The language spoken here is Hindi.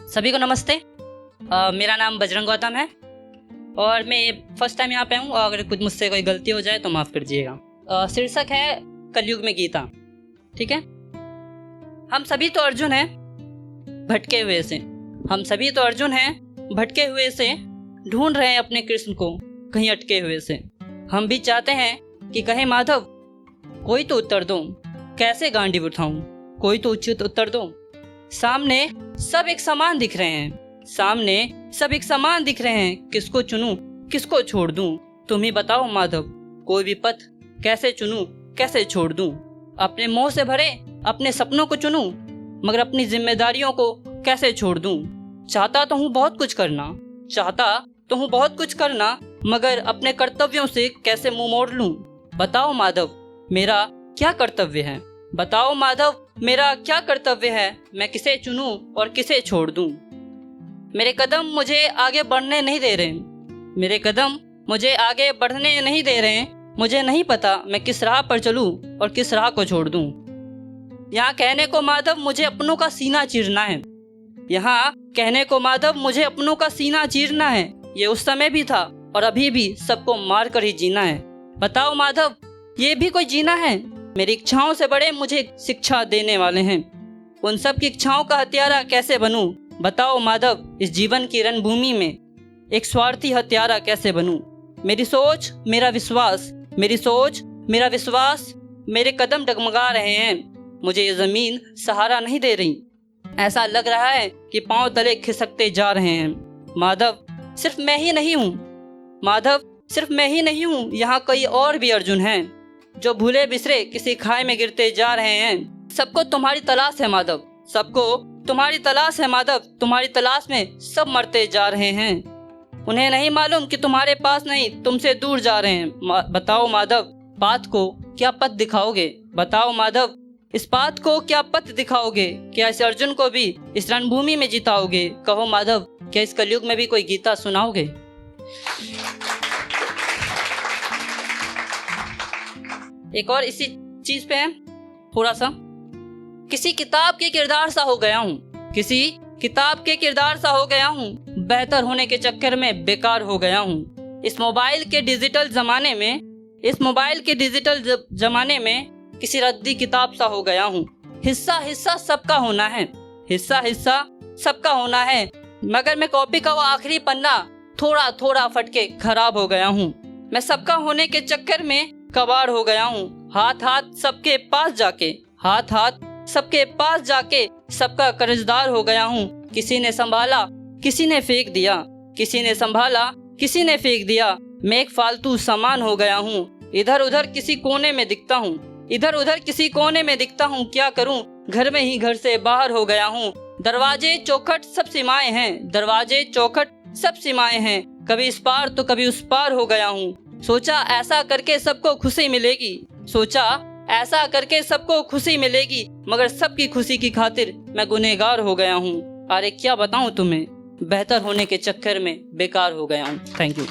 सभी को नमस्ते। मेरा नाम बजरंग गौतम है और मैं फर्स्ट टाइम यहाँ पे हूँ। अगर कुछ मुझसे कोई गलती हो जाए तो माफ़ कर दीजिएगा। शीर्षक है कलयुग में गीता। ठीक है, हम सभी तो अर्जुन हैं भटके हुए से। हम सभी तो अर्जुन हैं भटके हुए से, ढूंढ रहे हैं अपने कृष्ण को कहीं अटके हुए से। हम भी चाहते हैं कि कहे माधव कोई तो उत्तर दो, कैसे गांडी उठाऊं, कोई तो उचित उत्तर दो। सामने सब एक समान दिख रहे हैं, सामने सब एक समान दिख रहे हैं, किसको चुनूं किसको छोड़ दूं। तुम ही बताओ माधव, कोई भी पथ कैसे चुनूं कैसे छोड़ दूं। अपने मोह से भरे अपने सपनों को चुनूं, मगर अपनी जिम्मेदारियों को कैसे छोड़ दूं। चाहता तो हूँ बहुत कुछ करना, चाहता तो हूँ बहुत कुछ करना, मगर अपने कर्तव्यों से कैसे मुंह मोड़ लूं। बताओ माधव मेरा क्या कर्तव्य है, बताओ माधव मेरा क्या कर्तव्य है। मैं किसे चुनूं और किसे छोड़ दूं। मेरे कदम मुझे आगे बढ़ने नहीं दे रहे, मेरे कदम मुझे आगे बढ़ने नहीं दे रहे। मुझे नहीं पता मैं किस राह पर चलूं और किस राह को छोड़ दूं। यहाँ कहने को माधव मुझे अपनों का सीना चीरना है, यहाँ कहने को माधव मुझे अपनों का सीना चीरना है। ये उस समय भी था और अभी भी सबको मार कर ही जीना है। बताओ माधव ये भी कोई जीना है। मेरी इच्छाओं से बड़े मुझे शिक्षा देने वाले हैं, उन सब की इच्छाओं का हत्यारा कैसे बनूं। बताओ माधव इस जीवन की रणभूमि में एक स्वार्थी हत्यारा कैसे बनूं। मेरी सोच मेरा विश्वास, मेरी सोच मेरा विश्वास, मेरे कदम डगमगा रहे हैं। मुझे ये जमीन सहारा नहीं दे रही, ऐसा लग रहा है कि पांव तले खिसकते जा रहे हैं। माधव सिर्फ मैं ही नहीं हूँ, माधव सिर्फ मैं ही नहीं हूँ, यहाँ कई और भी अर्जुन हैं जो भूले बिसरे किसी खाई में गिरते जा रहे हैं। सबको तुम्हारी तलाश है माधव, सबको तुम्हारी तलाश है माधव, तुम्हारी तलाश में सब मरते जा रहे हैं। उन्हें नहीं मालूम कि तुम्हारे पास नहीं तुमसे दूर जा रहे हैं। बताओ माधव पाथ को क्या पथ दिखाओगे, बताओ माधव इस पाथ को क्या पथ दिखाओगे। क्या इस अर्जुन को भी इस रणभूमि में जिताओगे। कहो माधव क्या इस कलयुग में भी कोई गीता सुनाओगे। एक और इसी चीज पे है थोड़ा सा, किसी किताब के किरदार सा हो गया हूँ, किसी किताब के किरदार सा हो गया हूँ, बेहतर होने के चक्कर में बेकार हो गया हूँ। इस मोबाइल के डिजिटल जमाने में, इस मोबाइल के डिजिटल जमाने में किसी रद्दी किताब सा हो गया हूँ। हिस्सा हिस्सा सबका होना है, हिस्सा हिस्सा सबका होना है, मगर मैं कॉपी का वो आखिरी पन्ना थोड़ा थोड़ा फटके खराब हो गया हूँ। मैं सबका होने के चक्कर में कबाड़ हो गया हूँ। हाथ हाथ सबके पास जाके, हाथ हाथ सबके पास जाके सबका कर्जदार हो गया हूँ। किसी ने संभाला किसी ने फेंक दिया, किसी ने संभाला किसी ने फेंक दिया। मैं एक फालतू सामान हो गया हूँ। इधर उधर किसी कोने में दिखता हूँ, इधर उधर किसी कोने में दिखता हूँ। क्या करूँ घर में ही घर से बाहर हो गया हूँ। दरवाजे चौखट सब सीमाएं हैं, दरवाजे चौखट सब सीमाएं हैं। कभी इस पार तो कभी उस पार हो गया हूँ। सोचा ऐसा करके सबको खुशी मिलेगी, सोचा ऐसा करके सबको खुशी मिलेगी, मगर सबकी खुशी की खातिर मैं गुनहगार हो गया हूँ। अरे क्या बताऊँ तुम्हें, बेहतर होने के चक्कर में बेकार हो गया हूँ। Thank you.